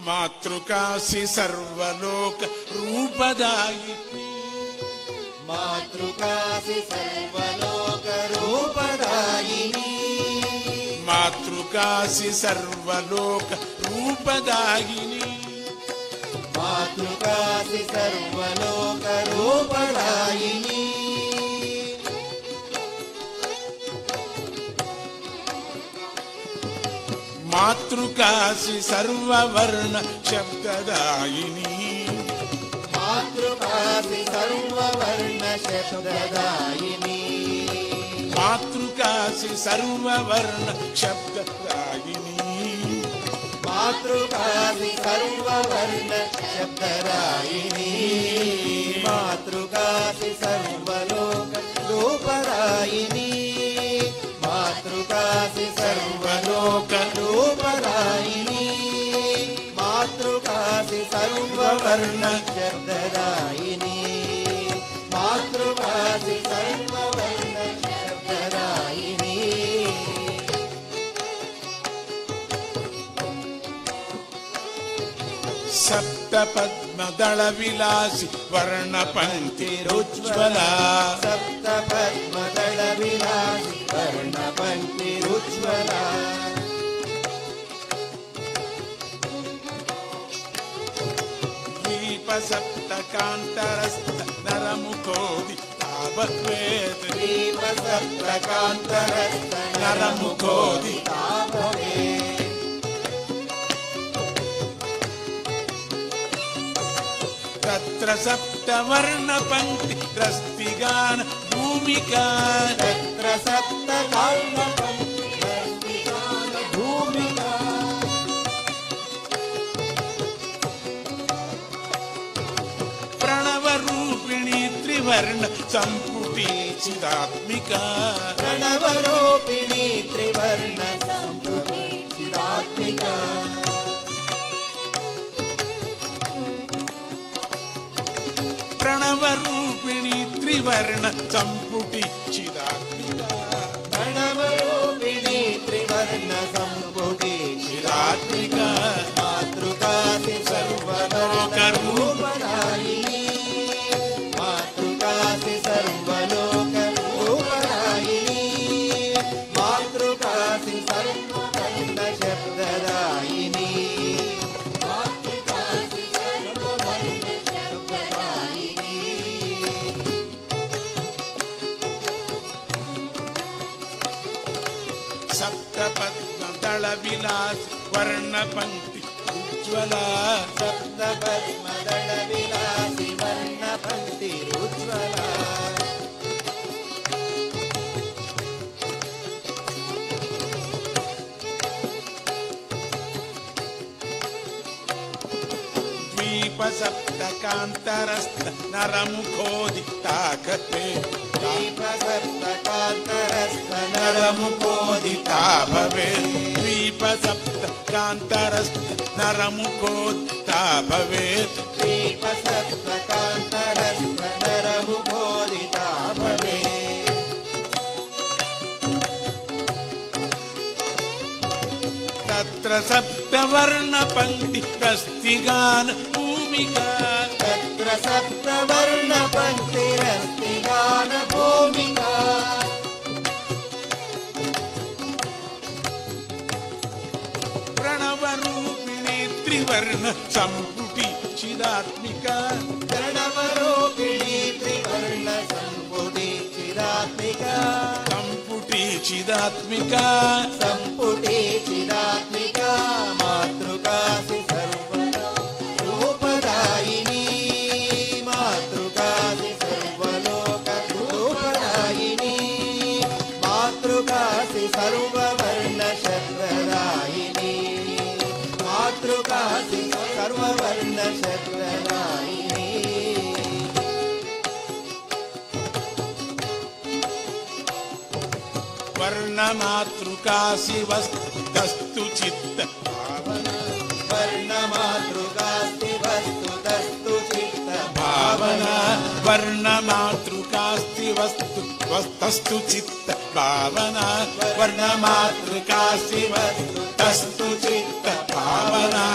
मातृकासि सर्वलोक रूपदायिनी मातृकासि सर्वलोक रूपदायिनी मातृकासि सर्वलोक रूपदायिनी मातृकासि सर्वलोक रूपदायिनी मातृकासि सर्ववर्ण शब्ददायिनी मातृकासि सर्ववर्ण शब्ददायिनी मातृकासि सर्ववर्ण शब्ददायिनी मातृकासि सर्ववर्ण शब्ददायिनी मातृकासि सर्वलोक रूपदायिनी मातृकासि सर्वलोक रूपदायिनी मातृकासि सर्ववर्ण शब्ददायिनी मातृकासि सर्ववर्ण शब्ददायिनी सप्तपद्मदल विलासी वर्णपङ्क्तिरुज्ज्वला सप्तपद्मदल विलासी वर्णपङ्क्तिरुज्ज्वला दीप सप्तकान्तरस्त नरमुखोदिताभवेत् दीप सप्तकान्तरस्त नरमुखोदिताभवेत् तत्र सप्तवर्णपङ्क्तिरस्तिगान भूमिका तत्र सप्तवर्णपङ्क्तिरस्तिगान भूमिका प्रणवरूपिणी त्रिवर्ण सम्पुटी चिदात्मिका प्रणवरूपिणी त्रिवर्ण सम्पुटी चिदात्मिका प्रणवरूपिणी त्रिवर्ण सम्पुटी चिदात्मिका प्रणवरूपिणी त्रिवर्ण सम्पुटी चिदात्मिका मातृकासि सर्वलोक रूपदायिनी मातृकासि सर्वलोक रूपदायिनी मातृकासि सर्ववर्ण शब्ददायिनी मातृकासि सर्ववर्ण शब्ददायिनी सप्तपद्मदल विलास वर्णपङ्क्ति उज्ज्वला सप्तपद्मदल विलासी वर्णपङ्क्तिरुज्ज्वला द्वीप सप्तकान्तरस्त नरमुखोदिताकते दीप सप्तकान्तरस्त नरमुखोदिता भवेत् द्वीप सप्तकान्तरस्त नरमुखोदिता भवेत् दीप सप्तकान्तरस्त नरमुखोदिता भवेत् तत्र सप्तवर्णपङ्क्तिरस्तिगान भूमिका तत्र सप्तवर्णपङ्क्तिरस्तिगान भूमिका प्रणवरूपिणी त्रिवर्ण सम्पुटी चिदात्मिका प्रणवरूपिणी त्रिवर्ण सम्पुटी चिदात्मिका सम्पुटी चिदात्मिका सम्पुटी चिदात्मिका मातृकासि सर्वलोक रूपदायिनी मातृकासि सर्वलोक रूपदायिनी मातृकासि सर्ववर्ण शब्ददायिनी मातृकासि सर्ववर्ण शब्ददायिनी वर्णमातृकासि वस्तु चित्त भावना वर्णमातृकास्ति वस्तुतस्तु चित्त भावना वर्णमातृकास्ति वस्तु चित्त भावना वर्णमातृकास्ति वस्तु चित्त भावना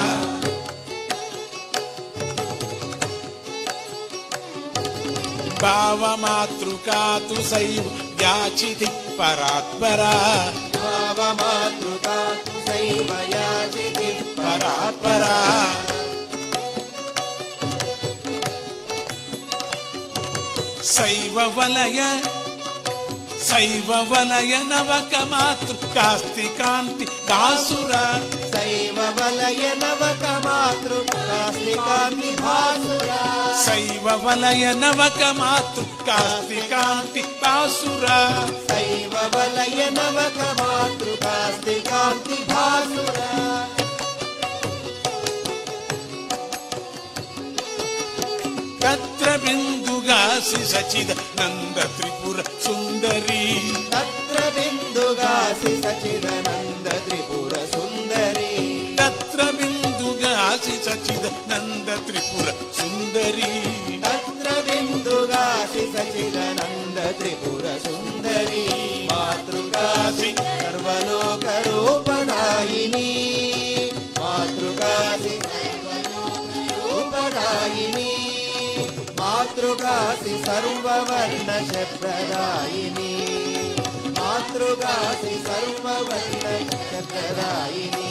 భావమాతృకా తు సైవ యాచితి పరాత్పరా భావమాతృకా తు సైవ యాచితి పరాత్పరా శైవ వలయ నవక మాతృకాస్తి కాంతి దాసురా శైవ వలయ నవక మాతృకాస్తి కాంతి భాసురా శైవ వలయ నవక మాతృకాస్తి కాంతి దాసురా శైవ వలయ నవక మాతృకాస్తి కాంతి భాసురా తత్ర బిందుగాసి సచిద నంద త్రిపుర సుందరి తత్ర బిందుగాసి సచిదానంద త్రిపుర సుందరి తత్ర బిందుగాసి సచిద నంద త్రిపుర సుందరి తత్ర బిందుగాసి సచిదానంద త్రిపుర సుందరి మాతృకాసి సర్వలోక రూపదాయిని మాతృకాసి రూపదాయిని మాతృకాసి సర్వవర్ణ శబ్దదాయిని మాతృకాసి సర్వవర్ణ శబ్దదాయిని